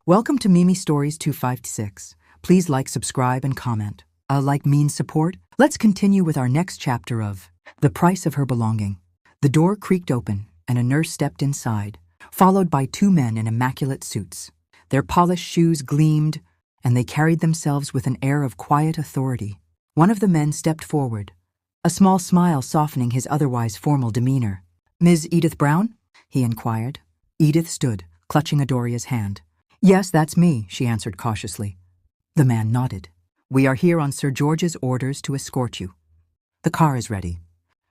Welcome to Mimi Stories 256. Please like, subscribe, and comment. Like means support. Let's continue with our next chapter of The Price of Her Belonging. The door creaked open, and a nurse stepped inside, followed by two men in immaculate suits. Their polished shoes gleamed, and they carried themselves with an air of quiet authority. One of the men stepped forward, a small smile softening his otherwise formal demeanor. "Ms. Edith Brown?" he inquired. Edith stood, clutching Adoria's hand. "Yes, that's me," she answered cautiously. The man nodded. "We are here on Sir George's orders to escort you. The car is ready."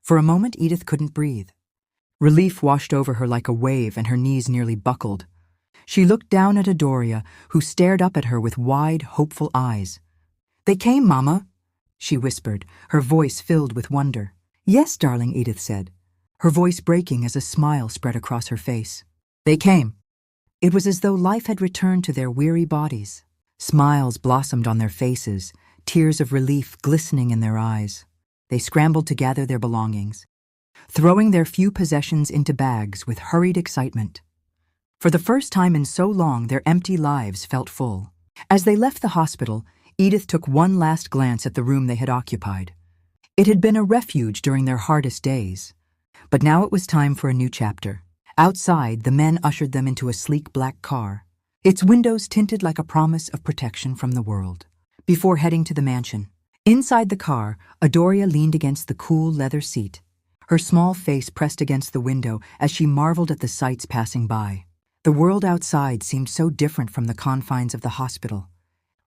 For a moment, Edith couldn't breathe. Relief washed over her like a wave, and her knees nearly buckled. She looked down at Adoria, who stared up at her with wide, hopeful eyes. "They came, Mama," she whispered, her voice filled with wonder. "Yes, darling," Edith said, her voice breaking as a smile spread across her face. "They came." It was as though life had returned to their weary bodies. Smiles blossomed on their faces, tears of relief glistening in their eyes. They scrambled to gather their belongings, throwing their few possessions into bags with hurried excitement. For the first time in so long, their empty lives felt full. As they left the hospital, Edith took one last glance at the room they had occupied. It had been a refuge during their hardest days, but now it was time for a new chapter. Outside, the men ushered them into a sleek black car, its windows tinted like a promise of protection from the world. Before heading to the mansion, inside the car, Adoria leaned against the cool leather seat, her small face pressed against the window as she marveled at the sights passing by. The world outside seemed so different from the confines of the hospital,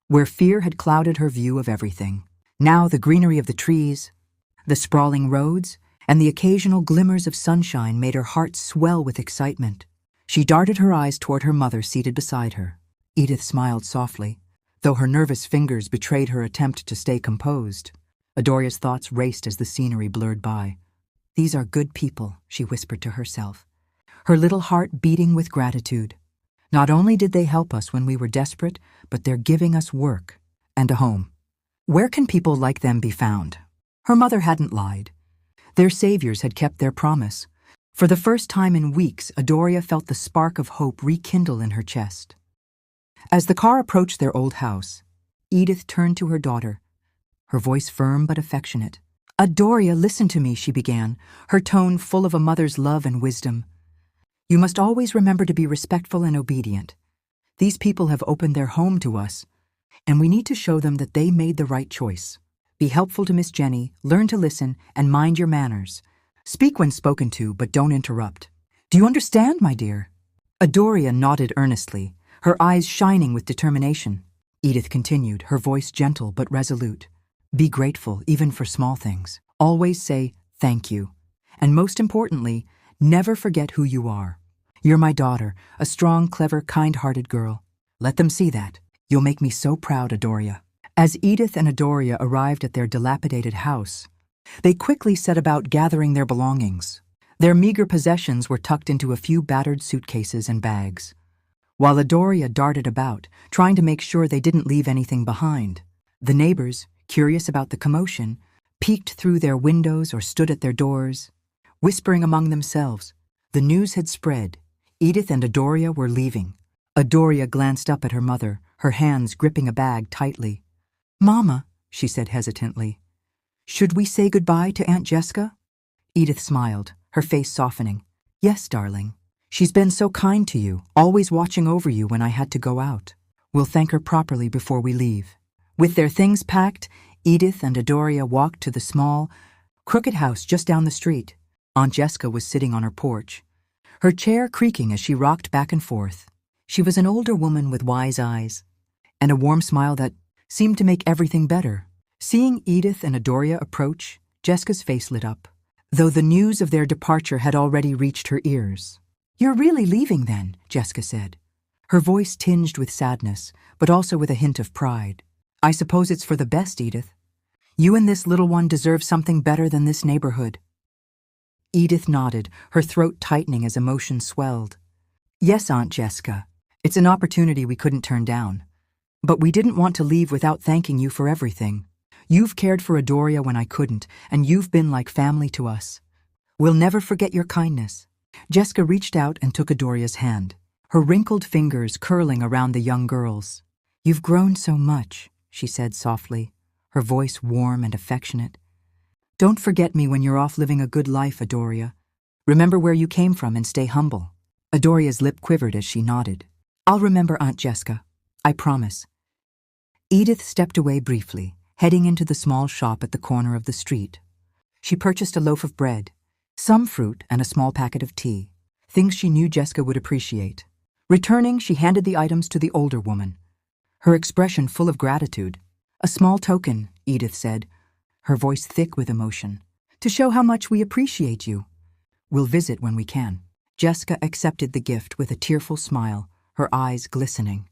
where fear had clouded her view of everything. Now the greenery of the trees, the sprawling roads, and the occasional glimmers of sunshine made her heart swell with excitement. She darted her eyes toward her mother seated beside her. Edith smiled softly, though her nervous fingers betrayed her attempt to stay composed. Adoria's thoughts raced as the scenery blurred by. "These are good people," she whispered to herself, her little heart beating with gratitude. "Not only did they help us when we were desperate, but they're giving us work and a home. Where can people like them be found?" Her mother hadn't lied. Their saviors had kept their promise. For the first time in weeks, Adoria felt the spark of hope rekindle in her chest. As the car approached their old house, Edith turned to her daughter, her voice firm but affectionate. "Adoria, listen to me," she began, her tone full of a mother's love and wisdom. "You must always remember to be respectful and obedient. These people have opened their home to us, and we need to show them that they made the right choice. Be helpful to Miss Jenny, learn to listen, and mind your manners. Speak when spoken to, but don't interrupt. Do you understand, my dear?" Adoria nodded earnestly, her eyes shining with determination. Edith continued, her voice gentle but resolute. "Be grateful, even for small things. Always say thank you. And most importantly, never forget who you are. You're my daughter, a strong, clever, kind-hearted girl. Let them see that. You'll make me so proud, Adoria." As Edith and Adoria arrived at their dilapidated house, they quickly set about gathering their belongings. Their meager possessions were tucked into a few battered suitcases and bags, while Adoria darted about, trying to make sure they didn't leave anything behind. The neighbors, curious about the commotion, peeked through their windows or stood at their doors, whispering among themselves. The news had spread. Edith and Adoria were leaving. Adoria glanced up at her mother, her hands gripping a bag tightly. "Mama," she said hesitantly, "should we say goodbye to Aunt Jessica?" Edith smiled, her face softening. "Yes, darling. She's been so kind to you, always watching over you when I had to go out. We'll thank her properly before we leave." With their things packed, Edith and Adoria walked to the small, crooked house just down the street. Aunt Jessica was sitting on her porch, her chair creaking as she rocked back and forth. She was an older woman with wise eyes and a warm smile that seemed to make everything better. Seeing Edith and Adoria approach, Jessica's face lit up, though the news of their departure had already reached her ears. "You're really leaving then," Jessica said, her voice tinged with sadness, but also with a hint of pride. "I suppose it's for the best, Edith. You and this little one deserve something better than this neighborhood." Edith nodded, her throat tightening as emotion swelled. "Yes, Aunt Jessica. It's an opportunity we couldn't turn down. But we didn't want to leave without thanking you for everything. You've cared for Adoria when I couldn't, and you've been like family to us. We'll never forget your kindness." Jessica reached out and took Adoria's hand. her wrinkled fingers curling around the young girl's. "You've grown so much," she said softly, her voice warm and affectionate. "Don't forget me when you're off living a good life, Adoria. Remember where you came from and stay humble." Adoria's lip quivered as she nodded. "I'll remember, Aunt Jessica. I promise." Edith stepped away briefly, heading into the small shop at the corner of the street. She purchased a loaf of bread, some fruit, and a small packet of tea, things she knew Jessica would appreciate. Returning, she handed the items to the older woman, her expression full of gratitude. "A small token," Edith said, her voice thick with emotion, "to show how much we appreciate you. We'll visit when we can." Jessica accepted the gift with a tearful smile, her eyes glistening.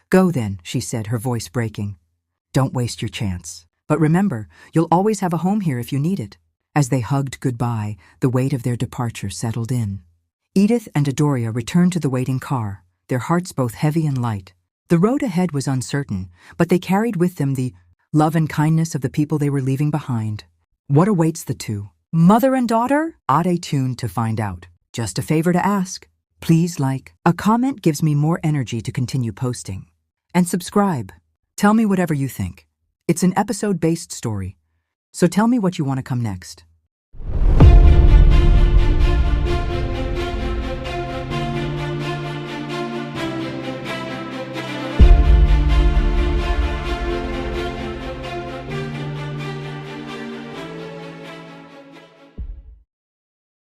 "Go then," she said, her voice breaking. "Don't waste your chance. But remember, you'll always have a home here if you need it." As they hugged goodbye, the weight of their departure settled in. Edith and Adoria returned to the waiting car, their hearts both heavy and light. The road ahead was uncertain, but they carried with them the love and kindness of the people they were leaving behind. What awaits the two? Mother and daughter? Stay tuned to find out. Just a favor to ask. Please like. A comment gives me more energy to continue posting. And subscribe. Tell me whatever you think. It's an episode-based story, so tell me what you want to come next.